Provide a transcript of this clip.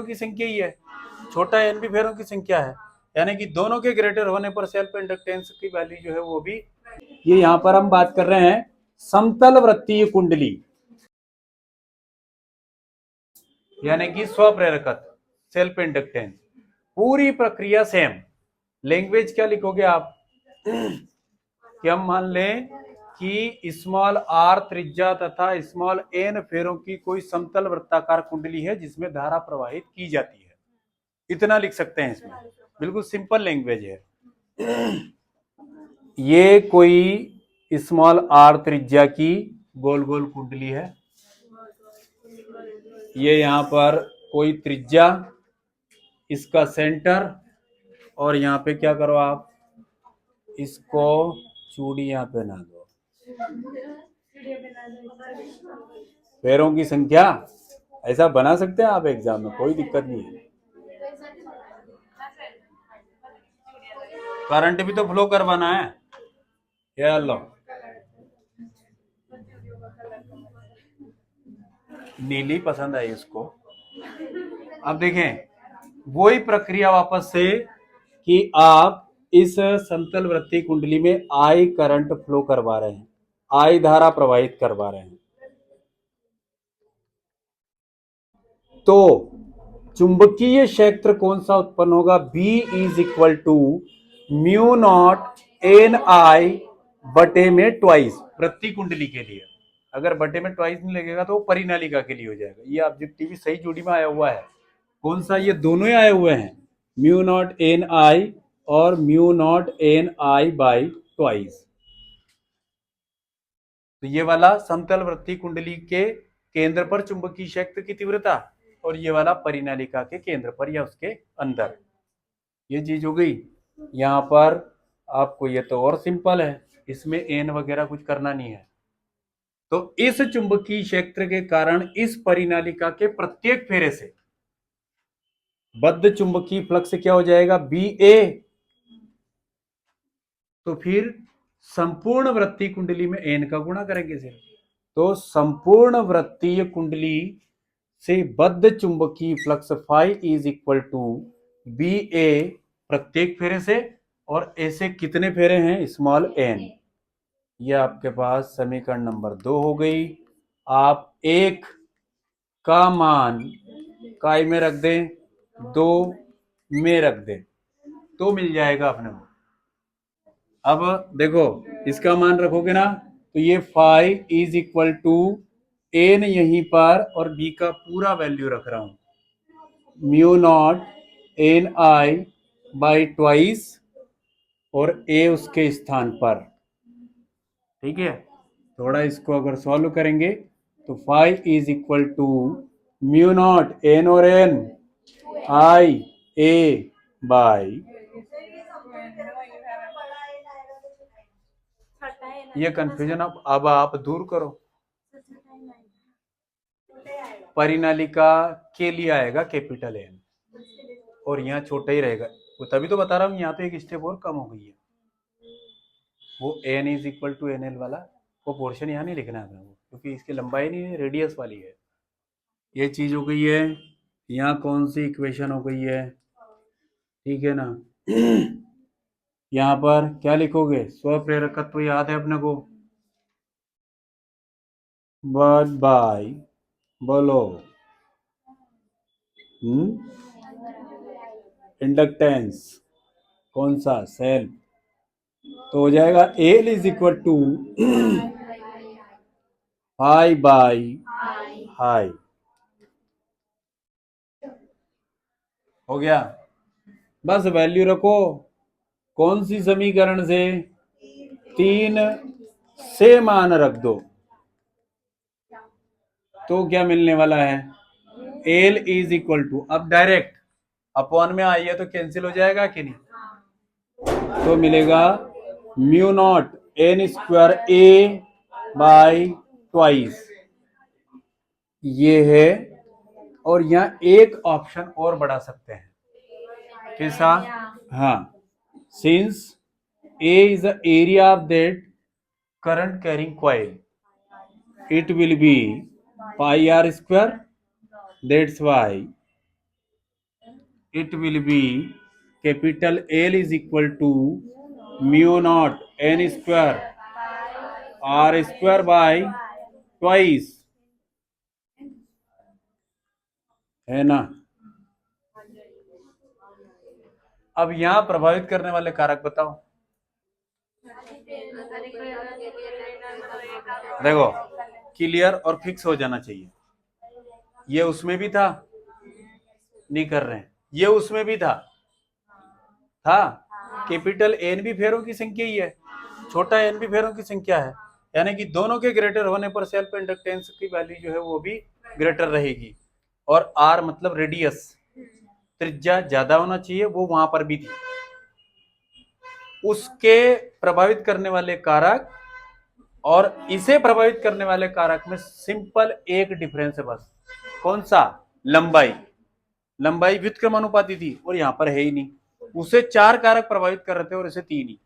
की संख्या ही है, छोटा एन भी फेरों की संख्या है, यानी कि दोनों के ग्रेटर होने पर सेल्फ इंडक्टेंस की वैल्यू जो है वो भी। ये यहां पर हम बात कर रहे हैं समतल वृत्तीय कुंडली, यानी कि स्वप्रेरकत्व, सेल्फ इंडक्टेंस। पूरी प्रक्रिया सेम। लैंग्वेज क्या लिखोगे आप कि हम मान लें कि स्मॉल आर त्रिज्या तथा स्मॉल एन फेरों की कोई समतल वृत्ताकार कुंडली है जिसमें धारा प्रवाहित की जाती है, इतना लिख सकते हैं इसमें। बिल्कुल सिंपल लैंग्वेज है। ये कोई स्मॉल आर त्रिज्या की गोल गोल कुंडली है, ये यहां पर कोई त्रिज्या, इसका सेंटर, और यहाँ पे क्या करो आप, इसको चूड़ी यहाँ पे ना दो, पैरों की संख्या ऐसा बना सकते हैं आप एग्जाम में, कोई दिक्कत नहीं है। करंट भी तो फ्लो करवाना है। ये लो, नीली पसंद आई उसको। अब देखें वही प्रक्रिया वापस से कि आप इस समतल वृत्तीय कुंडली में आई करंट फ्लो करवा रहे हैं, आई धारा प्रवाहित करवा रहे हैं, तो चुंबकीय क्षेत्र कौन सा उत्पन्न होगा, B is equal to mu naught N I बटे में ट्वाइस, प्रति कुंडली के लिए। अगर बटे में ट्वाइस नहीं लगेगा तो वो परिनालिका के लिए हो जाएगा। ये ऑब्जेक्टिव सही जोड़ी में आया हुआ है। कौन सा, ये दोनों ही आए हुए हैं, म्यू नॉट एन आई और mu naught N I by twice. तो ये वाला समतल वृत्तीय कुंडली के केंद्र पर चुंबकीय क्षेत्र की तीव्रता, और ये वाला परिनालिका के केंद्र पर या उसके अंदर, ये चीज हो गई। यहां पर आपको ये तो और सिंपल है, इसमें एन वगैरह कुछ करना नहीं है। तो इस चुंबकीय क्षेत्र के कारण इस परिनालिका के प्रत्येक फेरे से बद्ध चुंबकीय फ्लक्स क्या हो जाएगा, बी ए। तो फिर संपूर्ण वृत्तीय कुंडली में एन का गुणा करेंगे सिर्फ, तो संपूर्ण वृत्तीय कुंडली से बद्ध चुंबकीय flux phi is equal to B A प्रत्येक फेरे से, और ऐसे कितने फेरे हैं, स्मॉल एन। ये आपके पास समीकरण नंबर 2 हो गई। आप एक का मान काय में रख दें, 2 में रख दें, तो मिल जाएगा अपने को। अब देखो इसका मान रखोगे ना, तो ये five is equal to N यहीं पर, और बी का पूरा वैल्यू रख रहा हूं, mu naught N I by twice, और ए उसके स्थान पर। ठीक है, थोड़ा इसको अगर सॉल्व करेंगे तो five is equal to mu naught N और एन आई ए बाई, ये कंफ्यूजन अब आप दूर करो। परिनालिका के लिए आएगा कैपिटल एन, और यहाँ छोटा ही रहेगा, वो तभी तो बता रहा हूँ, यहाँ तो एक स्टेप और कम हो गई है। वो N is equal to N L वाला वो पोर्शन यहाँ नहीं लिखना है अपने को, क्योंकि इसकी लंबाई नहीं है, रेडियस वाली है। ये चीज हो गई है। यहाँ कौन सी इक्वेशन हो गई है, ठीक है ना। यहाँ पर क्या लिखोगे, स्वप्रेरकत्व याद है अपने को, बट बाय बोलो इंडक्टेंस कौन सा, सेल्फ, तो हो जाएगा L is equal to high by high. हो गया, बस वैल्यू रखो कौन सी समीकरण से, 3 से मान रख दो, तो क्या मिलने वाला है, एल इज इक्वल टू, अब डायरेक्ट अपॉन में आई है तो कैंसिल हो जाएगा कि नहीं, तो मिलेगा mu naught N square A by twice, ये है। और यहाँ एक ऑप्शन और बढ़ा सकते हैं, कैसा, हाँ, since A is the area of that current carrying coil, it will be pi r square, that's why it will be capital L is equal to mu naught n square r square by twice, है ना। अब यहां प्रभावित करने वाले कारक बताओ। देखो क्लियर और फिक्स हो जाना चाहिए। ये उसमें भी था, नहीं कर रहे हैं, ये उसमें भी था कैपिटल एन भी फेरों की संख्या ही है, छोटा एन भी फेरों की संख्या है, यानी कि दोनों के ग्रेटर होने पर सेल्फ इंडक्टेंस की वैल्यू जो है वो भी ग्रेटर रहेगी। और आर मतलब रेडियस, त्रिज्या ज्यादा होना चाहिए, वो वहां पर भी थी। उसके प्रभावित करने वाले कारक और इसे प्रभावित करने वाले कारक में सिंपल एक डिफरेंस है बस। कौन सा? लंबाई। लंबाई व्युत्क्रमानुपाती थी और यहां पर है ही नहीं। उसे 4 कारक प्रभावित कर रहे थे और इसे 3 ही।